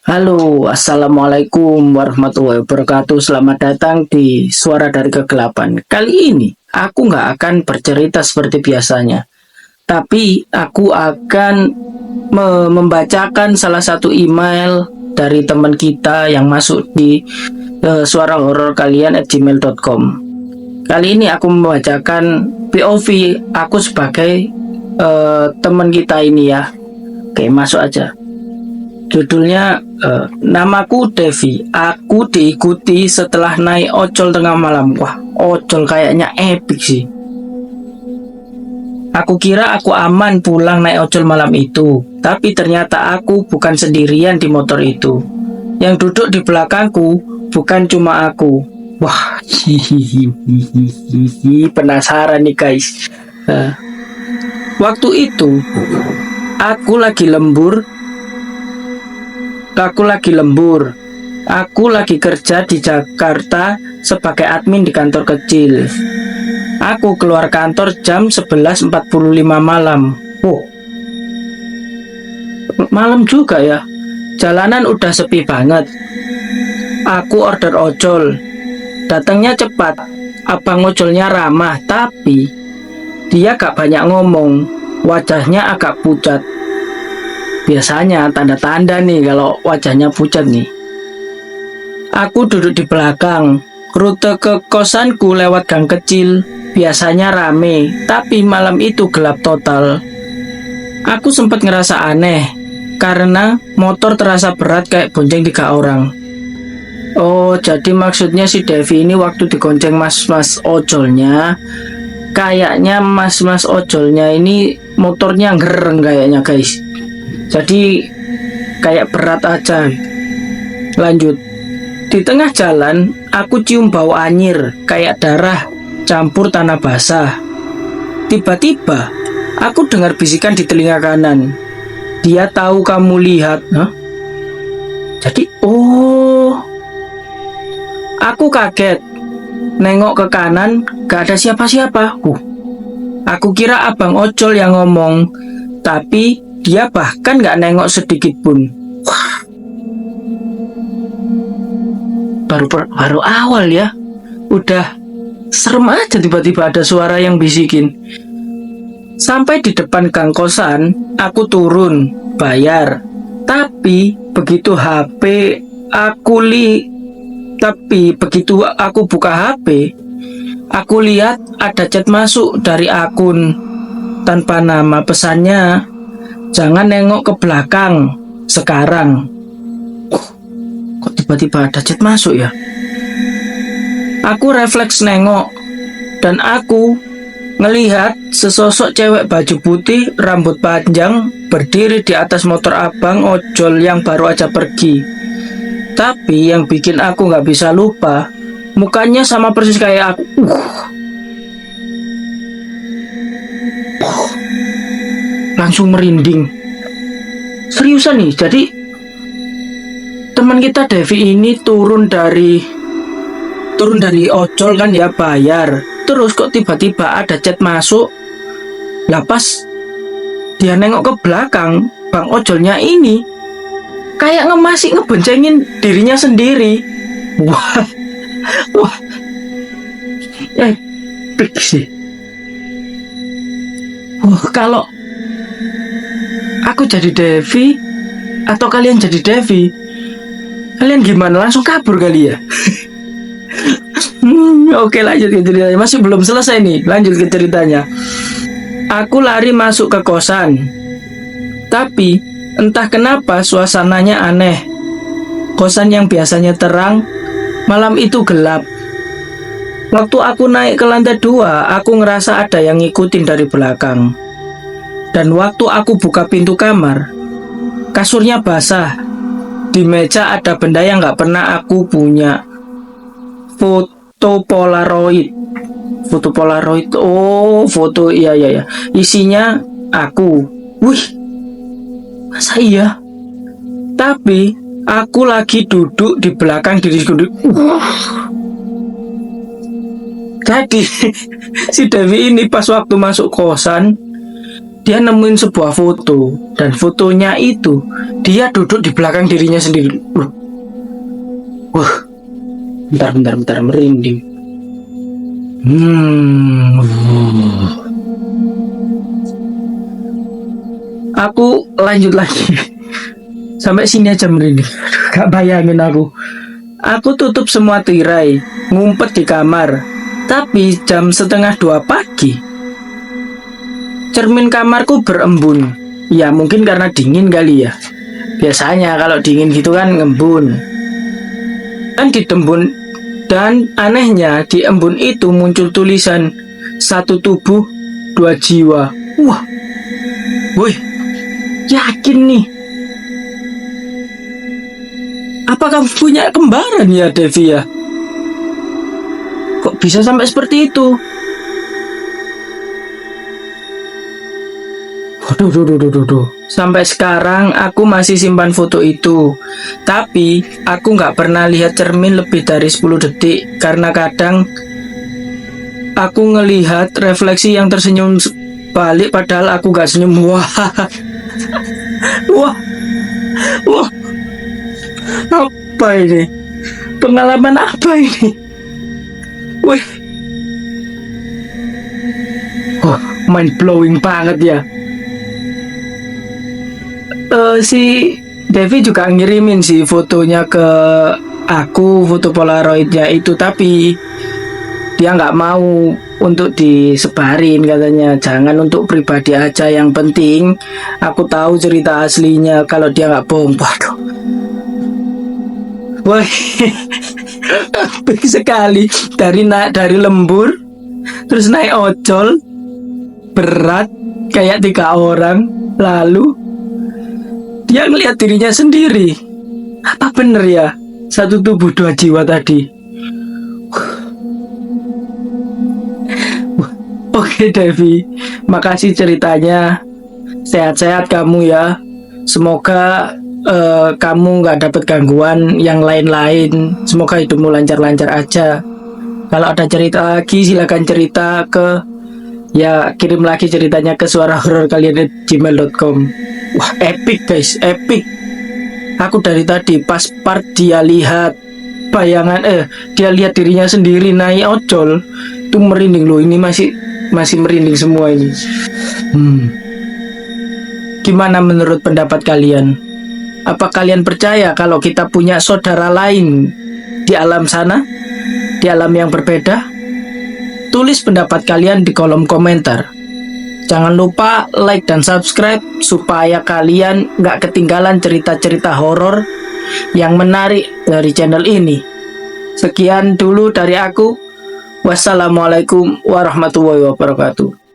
Halo, Assalamualaikum warahmatullahi wabarakatuh. Selamat datang di Suara dari Kegelapan. Kali ini, aku nggak akan bercerita seperti biasanya. Tapi, aku akan membacakan salah satu email dari teman kita yang masuk di suara horor kalian @gmail.com. Kali ini aku membacakan POV aku sebagai teman kita ini ya. Oke, masuk aja. Judulnya namaku Devi. Aku diikuti setelah naik ojol tengah malam. Wah, ojol kayaknya epic sih. Aku kira aku aman pulang naik ojol malam itu, tapi ternyata aku bukan sendirian di motor itu. Yang duduk di belakangku bukan cuma aku. Wah, hihihi, penasaran nih guys. Waktu itu aku lagi lembur. Aku lagi kerja di Jakarta sebagai admin di kantor kecil. Aku keluar kantor jam 11.45 malam. Oh, malam juga ya. Jalanan udah sepi banget. Aku order ojol. Datangnya cepat. Abang ojolnya ramah, tapi dia gak banyak ngomong. Wajahnya agak pucat. Biasanya tanda-tanda nih kalau wajahnya pucat nih. Aku duduk di belakang. Rute ke kosanku lewat gang kecil. Biasanya rame, tapi malam itu gelap total. Aku sempat ngerasa aneh karena motor terasa berat kayak bonceng 3 orang. Oh, jadi maksudnya si Devi ini waktu digonceng mas-mas ojolnya, kayaknya mas-mas ojolnya ini motornya ngereng kayaknya guys. Jadi kayak berat aja. Lanjut. Di tengah jalan, aku cium bau anyir, kayak darah campur tanah basah. Tiba-tiba, aku dengar bisikan di telinga kanan. Dia tahu kamu lihat. Hah? Jadi, aku kaget. Nengok ke kanan, gak ada siapa-siapa. Aku kira abang ojol yang ngomong, tapi dia bahkan gak nengok sedikit pun. Wah. Baru awal ya. Udah serem aja tiba-tiba ada suara yang bisikin. Sampai di depan gang kosan, aku turun, bayar. Tapi begitu aku buka HP, aku lihat ada chat masuk dari akun tanpa nama. Pesannya, jangan nengok ke belakang sekarang. Kok tiba-tiba ada chat masuk ya? Aku refleks nengok dan aku ngelihat sesosok cewek baju putih, rambut panjang, berdiri di atas motor abang ojol yang baru aja pergi. Tapi yang bikin aku gak bisa lupa, mukanya sama persis kayak aku. Langsung merinding. Seriusan nih, jadi teman kita Devi ini turun dari ojol kan ya, bayar. Terus kok tiba-tiba ada chat masuk. Lah pas dia nengok ke belakang, bang ojolnya ini kayak ngeboncengin dirinya sendiri. Wah, epic sih. Kalau aku jadi Devi atau kalian jadi Devi, kalian gimana? Langsung kabur kali ya? Oke, lanjut ke ceritanya. Masih belum selesai nih. Lanjut ke ceritanya. Aku lari masuk ke kosan. Tapi entah kenapa suasananya aneh. Kosan yang biasanya terang, malam itu gelap. Waktu aku naik ke lantai 2, aku ngerasa ada yang ngikutin dari belakang. Dan waktu aku buka pintu kamar, kasurnya basah. Di meja ada benda yang gak pernah aku punya. Foto Polaroid. Foto, iya. Isinya aku. Wih, masa iya? Tapi aku lagi duduk di belakang diri sendiri. Jadi si Devi ini pas waktu masuk kosan, dia nemuin sebuah foto, dan fotonya itu dia duduk di belakang dirinya sendiri. Wah, bentar, merinding. Aku lanjut lagi. Sampai sini aja merinding. Gak bayangin aku. Aku tutup semua tirai, ngumpet di kamar. Tapi jam 1:30 pagi, cermin kamarku berembun. Ya mungkin karena dingin kali ya. Biasanya kalau dingin gitu kan ngembun. Dan anehnya di embun itu muncul tulisan 1 tubuh 2 jiwa. Wah, woi, yakin nih. Apa kamu punya kembaran ya, Devi ya? Kok bisa sampai seperti itu? Waduh. Sampai sekarang aku masih simpan foto itu. Tapi aku nggak pernah lihat cermin lebih dari 10 detik. Karena kadang aku ngelihat refleksi yang tersenyum balik padahal aku nggak senyum. Wah. Apa ini? Pengalaman apa ini? Wih. Mind blowing banget ya. Si Devi juga ngirimin sih fotonya ke aku, foto polaroidnya itu, tapi dia nggak mau untuk disebarin, katanya jangan, untuk pribadi aja, yang penting aku tahu cerita aslinya kalau dia nggak bohong. Waduh, wah, epic sekali. Dari lembur terus naik ojol berat kayak 3 orang, lalu dia ngelihat dirinya sendiri. Apa bener ya 1 tubuh 2 jiwa tadi? Oke Devi, makasih ceritanya. Sehat-sehat kamu ya. Semoga kamu nggak dapat gangguan yang lain-lain. Semoga hidupmu lancar-lancar aja. Kalau ada cerita lagi silakan cerita ke, ya kirim lagi ceritanya ke suarahororkalian@gmail.com. Wah, epic guys, epic. Aku dari tadi pas part dia lihat bayangan, dia lihat dirinya sendiri naik ojol, itu merinding loh. Ini masih merinding semua ini. Gimana menurut pendapat kalian? Apa kalian percaya kalau kita punya saudara lain di alam sana, di alam yang berbeda? Tulis pendapat kalian di kolom komentar. Jangan lupa like dan subscribe supaya kalian nggak ketinggalan cerita-cerita horor yang menarik dari channel ini. Sekian dulu dari aku. Wassalamualaikum warahmatullahi wabarakatuh.